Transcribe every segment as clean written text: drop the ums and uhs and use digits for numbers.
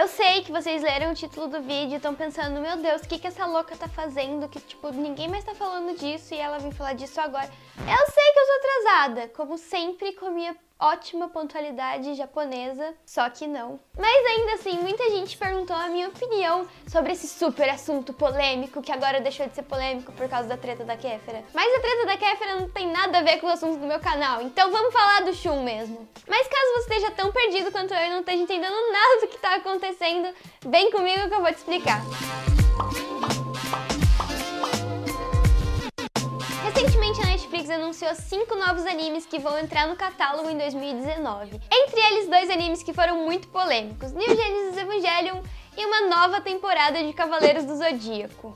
Eu sei que vocês leram o título do vídeo e estão pensando, meu Deus, o que essa louca tá fazendo? Que, tipo, ninguém mais tá falando disso e ela vem falar disso agora. Eu sei que eu sou atrasada, como sempre, com a minha ótima pontualidade japonesa, só que não. Mas ainda assim, muita gente perguntou a minha opinião sobre esse super assunto polêmico, que agora deixou de ser polêmico por causa da treta da Kéfera. Mas a treta da Kéfera não tem nada a ver com o assunto do meu canal, então vamos falar do Shun mesmo. Mas caso você esteja tão perdido quanto eu e não esteja entendendo nada do que tá acontecendo, vem comigo que eu vou te explicar. Recentemente a Netflix anunciou 5 novos animes que vão entrar no catálogo em 2019. Entre eles 2 animes que foram muito polêmicos, New Genesis Evangelion e uma nova temporada de Cavaleiros do Zodíaco.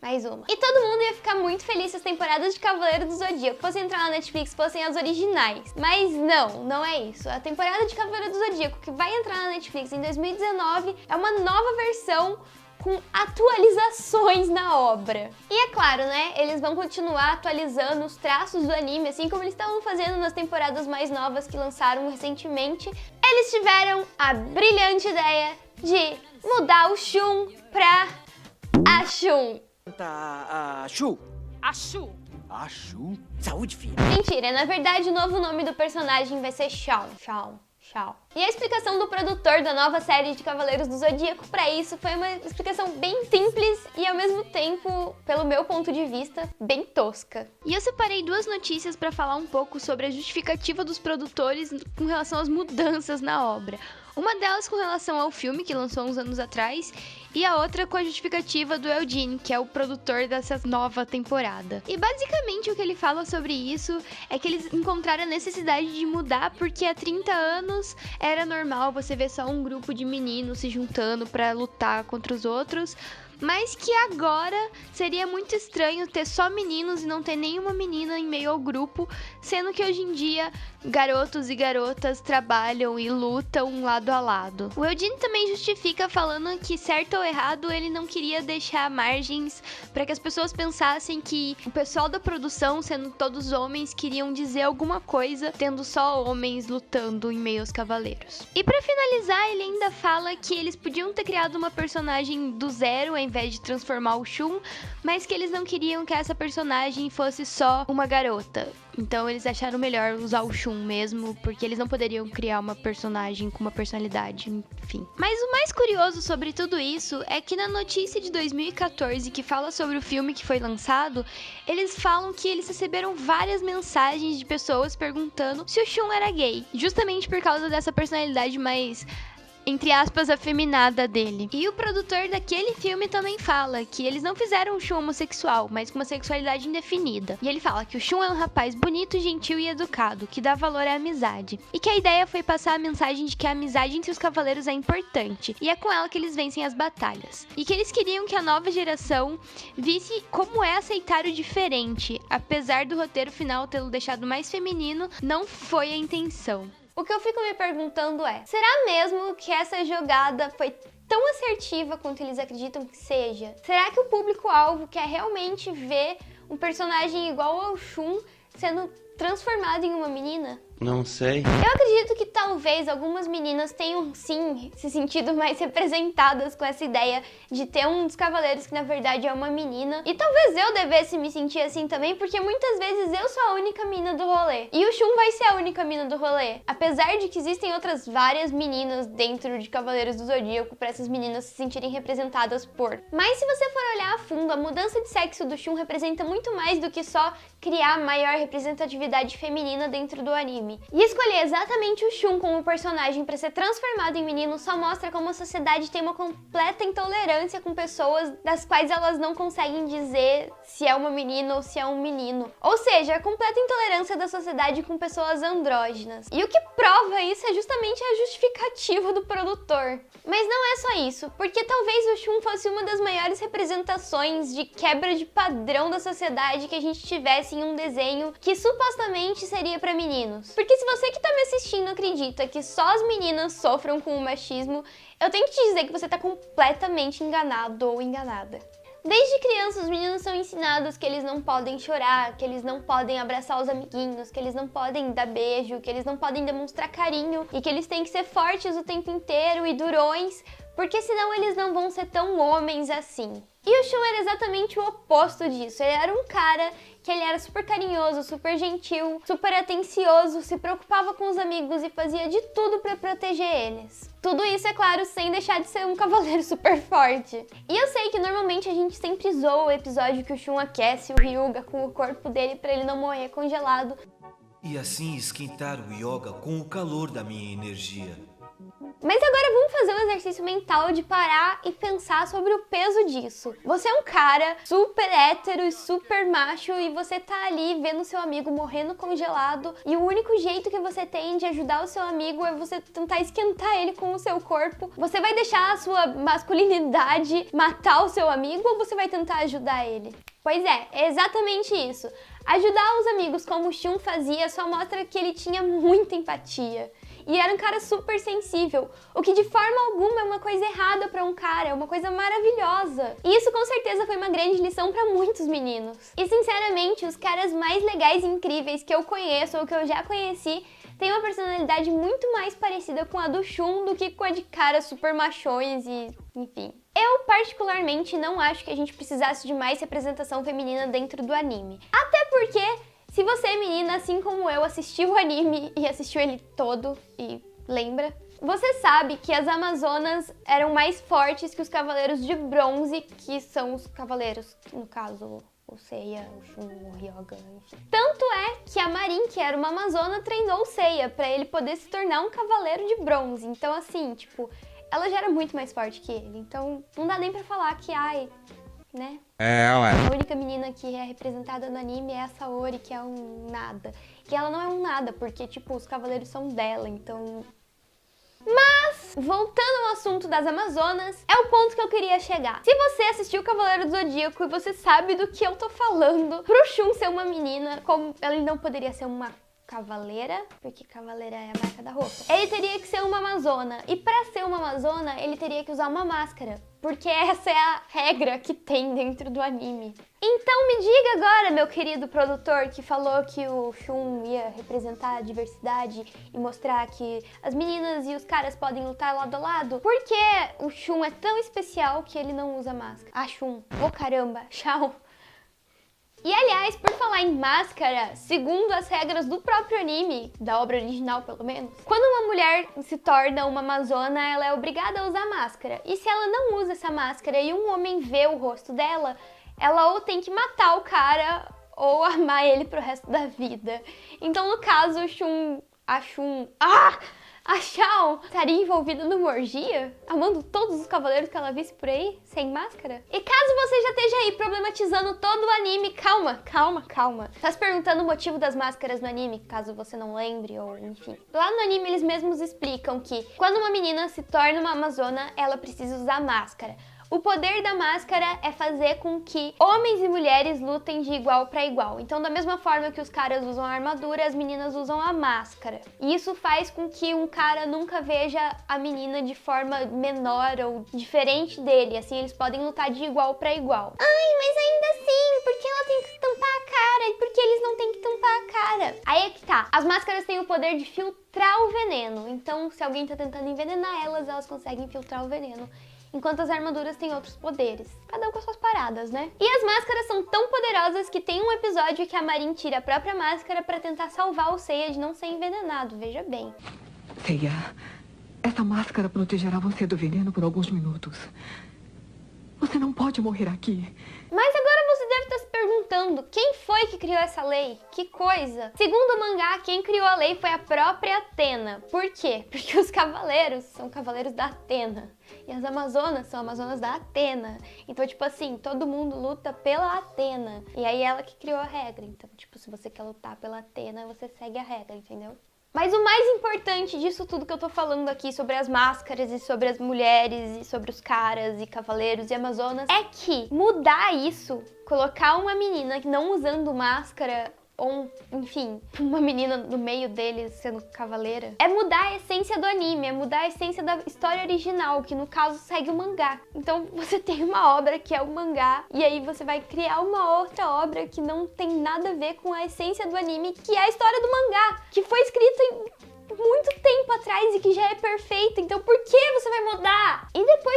Mais uma. E todo mundo ia ficar muito feliz se as temporadas de Cavaleiros do Zodíaco fossem entrar na Netflix, fossem as originais. Mas não é isso. A temporada de Cavaleiros do Zodíaco que vai entrar na Netflix em 2019 é uma nova versão com atualizações na obra. E é claro, né, eles vão continuar atualizando os traços do anime, assim como eles estavam fazendo nas temporadas mais novas que lançaram recentemente. Eles tiveram a brilhante ideia de mudar o Shun pra Ashun. Ashu? Saúde, filho. Mentira, na verdade o novo nome do personagem vai ser Shawn. E a explicação do produtor da nova série de Cavaleiros do Zodíaco pra isso foi uma explicação bem simples e ao mesmo tempo, pelo meu ponto de vista, bem tosca. E eu separei 2 notícias pra falar um pouco sobre a justificativa dos produtores com relação às mudanças na obra. Uma delas com relação ao filme que lançou uns anos atrás e a outra com a justificativa do Eugene, que é o produtor dessa nova temporada. E basicamente o que ele fala sobre isso é que eles encontraram a necessidade de mudar porque há 30 anos era normal você ver só um grupo de meninos se juntando pra lutar contra os outros, mas que agora seria muito estranho ter só meninos e não ter nenhuma menina em meio ao grupo, sendo que hoje em dia garotos e garotas trabalham e lutam lado a lado. O Eugene também justifica falando que, certo ou errado, ele não queria deixar margens para que as pessoas pensassem que o pessoal da produção, sendo todos homens, queriam dizer alguma coisa, tendo só homens lutando em meio aos cavaleiros. E para finalizar, ele ainda fala que eles podiam ter criado uma personagem do zero ao invés de transformar o Shun, mas que eles não queriam que essa personagem fosse só uma garota. Então eles acharam melhor usar o Shun mesmo, porque eles não poderiam criar uma personagem com uma personalidade, enfim. Mas o mais curioso sobre tudo isso é que na notícia de 2014 que fala sobre o filme que foi lançado, eles falam que eles receberam várias mensagens de pessoas perguntando se o Shun era gay, justamente por causa dessa personalidade mais, entre aspas, afeminada dele. E o produtor daquele filme também fala que eles não fizeram um Shun homossexual, mas com uma sexualidade indefinida. E ele fala que o Shun é um rapaz bonito, gentil e educado, que dá valor à amizade. E que a ideia foi passar a mensagem de que a amizade entre os cavaleiros é importante, e é com ela que eles vencem as batalhas. E que eles queriam que a nova geração visse como é aceitar o diferente, apesar do roteiro final tê-lo deixado mais feminino, não foi a intenção. O que eu fico me perguntando é, será mesmo que essa jogada foi tão assertiva quanto eles acreditam que seja? Será que o público-alvo quer realmente ver um personagem igual ao Shun sendo transformado em uma menina? Não sei. Eu acredito que talvez algumas meninas tenham sim se sentido mais representadas com essa ideia de ter um dos cavaleiros que na verdade é uma menina. E talvez eu devesse me sentir assim também, porque muitas vezes eu sou a única mina do rolê. E o Shun vai ser a única mina do rolê. Apesar de que existem outras várias meninas dentro de Cavaleiros do Zodíaco para essas meninas se sentirem representadas por. Mas se você for olhar a fundo, a mudança de sexo do Shun representa muito mais do que só criar maior representatividade feminina dentro do anime. E escolher exatamente o Shun como personagem para ser transformado em menino só mostra como a sociedade tem uma completa intolerância com pessoas das quais elas não conseguem dizer se é uma menina ou se é um menino. Ou seja, a completa intolerância da sociedade com pessoas andrógenas. E o que prova isso é justamente a justificativa do produtor. Mas não é só isso, porque talvez o Shun fosse uma das maiores representações de quebra de padrão da sociedade que a gente tivesse em um desenho que supostamente seria para meninos. Porque se você que tá me assistindo acredita que só as meninas sofram com o machismo, eu tenho que te dizer que você tá completamente enganado ou enganada. Desde criança, os meninos são ensinados que eles não podem chorar, que eles não podem abraçar os amiguinhos, que eles não podem dar beijo, que eles não podem demonstrar carinho e que eles têm que ser fortes o tempo inteiro e durões porque senão eles não vão ser tão homens assim. E o Shun era exatamente o oposto disso. Ele era um cara que ele era super carinhoso, super gentil, super atencioso, se preocupava com os amigos e fazia de tudo pra proteger eles. Tudo isso, é claro, sem deixar de ser um cavaleiro super forte. E eu sei que normalmente a gente sempre zoa o episódio que o Shun aquece o Hyuga com o corpo dele pra ele não morrer congelado. E assim esquentar o yoga com o calor da minha energia. Mas agora vamos fazer um exercício mental de parar e pensar sobre o peso disso. Você é um cara super hétero e super macho e você tá ali vendo seu amigo morrendo congelado e o único jeito que você tem de ajudar o seu amigo é você tentar esquentar ele com o seu corpo. Você vai deixar a sua masculinidade matar o seu amigo ou você vai tentar ajudar ele? Pois é exatamente isso. Ajudar os amigos como o Shun fazia só mostra que ele tinha muita empatia. E era um cara super sensível, o que de forma alguma é uma coisa errada pra um cara, é uma coisa maravilhosa. E isso com certeza foi uma grande lição pra muitos meninos. E sinceramente, os caras mais legais e incríveis que eu conheço ou que eu já conheci têm uma personalidade muito mais parecida com a do Shun do que com a de caras super machões e enfim. Eu particularmente não acho que a gente precisasse de mais representação feminina dentro do anime. Até porque se você, menina, assim como eu, assistiu o anime e assistiu ele todo e lembra, você sabe que as Amazonas eram mais fortes que os Cavaleiros de Bronze, que são os cavaleiros, no caso, o Seiya, o Shun, o Hyuga, enfim. Tanto é que a Marin, que era uma Amazona, treinou o Seiya pra ele poder se tornar um Cavaleiro de Bronze. Então, assim, tipo, ela já era muito mais forte que ele. Então, não dá nem pra falar que, né? A única menina que é representada no anime é a Saori, que é um nada. E ela não é um nada, porque, tipo, os cavaleiros são dela, então... Mas, voltando ao assunto das Amazonas, é o ponto que eu queria chegar. Se você assistiu Cavaleiro do Zodíaco e você sabe do que eu tô falando, pro Shun ser uma menina, como ele não poderia ser uma cavaleira, porque cavaleira é a marca da roupa. Ele teria que ser uma amazona, e pra ser uma amazona, ele teria que usar uma máscara, porque essa é a regra que tem dentro do anime. Então me diga agora, meu querido produtor, que falou que o Shun ia representar a diversidade e mostrar que as meninas e os caras podem lutar lado a lado, por que o Shun é tão especial que ele não usa máscara? Ah, Shun, oh caramba, tchau. E aliás, por falar em máscara, segundo as regras do próprio anime, da obra original pelo menos, quando uma mulher se torna uma amazona, ela é obrigada a usar máscara. E se ela não usa essa máscara e um homem vê o rosto dela, ela ou tem que matar o cara ou amar ele pro resto da vida. Então no caso, a Shao estaria envolvida numa orgia, amando todos os cavaleiros que ela visse por aí, sem máscara? E caso você já esteja aí problematizando todo o anime, calma. Tá se perguntando o motivo das máscaras no anime, caso você não lembre, ou enfim. Lá no anime eles mesmos explicam que quando uma menina se torna uma amazona, ela precisa usar máscara. O poder da máscara é fazer com que homens e mulheres lutem de igual para igual. Então, da mesma forma que os caras usam a armadura, as meninas usam a máscara. E isso faz com que um cara nunca veja a menina de forma menor ou diferente dele. Assim, eles podem lutar de igual para igual. Ai, mas ainda assim, por que ela tem que tampar a cara? E por que eles não têm que tampar a cara? Aí é que tá. As máscaras têm o poder de filtrar o veneno. Então, se alguém tá tentando envenenar elas, elas conseguem filtrar o veneno. Enquanto as armaduras têm outros poderes. Cada um com as suas paradas, né? E as máscaras são tão poderosas que tem um episódio que a Marin tira a própria máscara pra tentar salvar o Seiya de não ser envenenado, veja bem. Seiya, essa máscara protegerá você do veneno por alguns minutos. Você não pode morrer aqui. Mas agora você deve estar se perguntando, quem foi que criou essa lei? Que coisa! Segundo o mangá, quem criou a lei foi a própria Athena. Por quê? Porque os cavaleiros são cavaleiros da Athena. E as Amazonas são Amazonas da Athena. Então, tipo assim, todo mundo luta pela Athena. E aí ela que criou a regra. Então, tipo, se você quer lutar pela Athena, você segue a regra, entendeu? Mas o mais importante disso tudo que eu tô falando aqui sobre as máscaras e sobre as mulheres e sobre os caras e cavaleiros e amazonas é que mudar isso, colocar uma menina não usando máscara ou, enfim, uma menina no meio deles sendo cavaleira, é mudar a essência do anime, é mudar a essência da história original, que no caso segue o mangá. Então você tem uma obra que é o mangá, e aí você vai criar uma outra obra que não tem nada a ver com a essência do anime, que é a história do mangá, que foi escrita em muito tempo atrás e que já é perfeita, então por que você vai mudar? E depois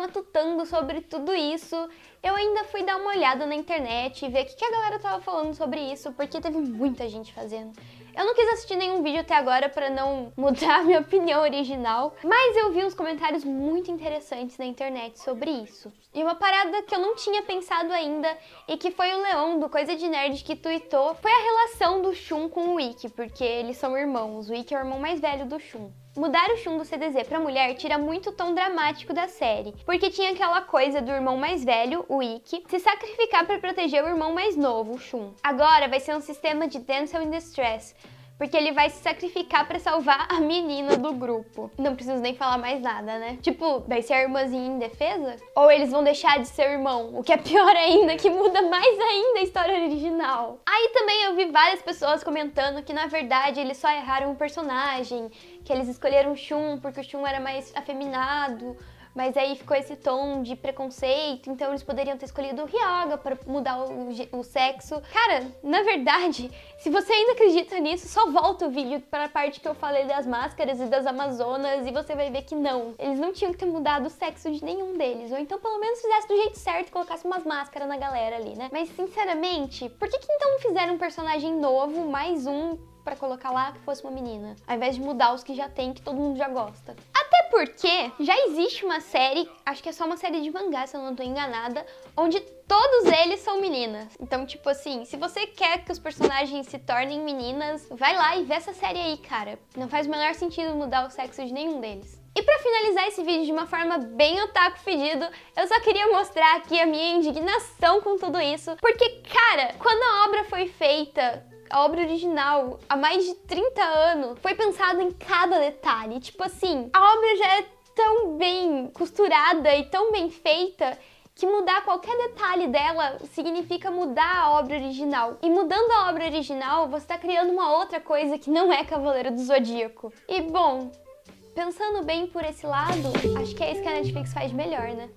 matutando sobre tudo isso, eu ainda fui dar uma olhada na internet e ver o que a galera tava falando sobre isso, porque teve muita gente fazendo. Eu não quis assistir nenhum vídeo até agora pra não mudar a minha opinião original, mas eu vi uns comentários muito interessantes na internet sobre isso. E uma parada que eu não tinha pensado ainda e que foi o Leon do Coisa de Nerd que tweetou foi a relação do Shun com o Ikki, porque eles são irmãos. O Ikki é o irmão mais velho do Shun. Mudar o Shun do CDZ pra mulher tira muito o tom dramático da série, porque tinha aquela coisa do irmão mais velho, o Ikki, se sacrificar pra proteger o irmão mais novo, o Shun. Agora vai ser um sistema de damsel in distress, porque ele vai se sacrificar pra salvar a menina do grupo. Não preciso nem falar mais nada, né? Tipo, vai ser a irmãzinha indefesa? Ou eles vão deixar de ser irmão? O que é pior ainda, que muda mais ainda a história original. Aí também eu vi várias pessoas comentando que, na verdade, eles só erraram o personagem, que eles escolheram o Shun porque o Shun era mais afeminado, mas aí ficou esse tom de preconceito, então eles poderiam ter escolhido o Hyoga para mudar o sexo. Cara, na verdade, se você ainda acredita nisso, só volta o vídeo para a parte que eu falei das máscaras e das amazonas e você vai ver que não. Eles não tinham que ter mudado o sexo de nenhum deles, ou então pelo menos fizesse do jeito certo e colocasse umas máscaras na galera ali, né? Mas sinceramente, por que então não fizeram um personagem novo, mais um, pra colocar lá que fosse uma menina, ao invés de mudar os que já tem, que todo mundo já gosta? Até porque já existe uma série, acho que é só uma série de mangá, se eu não tô enganada, onde todos eles são meninas. Então, tipo assim, se você quer que os personagens se tornem meninas, vai lá e vê essa série aí, cara. Não faz o menor sentido mudar o sexo de nenhum deles. E pra finalizar esse vídeo de uma forma bem otaku fedido, eu só queria mostrar aqui a minha indignação com tudo isso, porque, cara, quando a obra foi feita, a obra original, há mais de 30 anos, foi pensado em cada detalhe. Tipo assim, a obra já é tão bem costurada e tão bem feita que mudar qualquer detalhe dela significa mudar a obra original. E mudando a obra original, você tá criando uma outra coisa que não é Cavaleiro do Zodíaco. E bom, pensando bem por esse lado, acho que é isso que a Netflix faz melhor, né?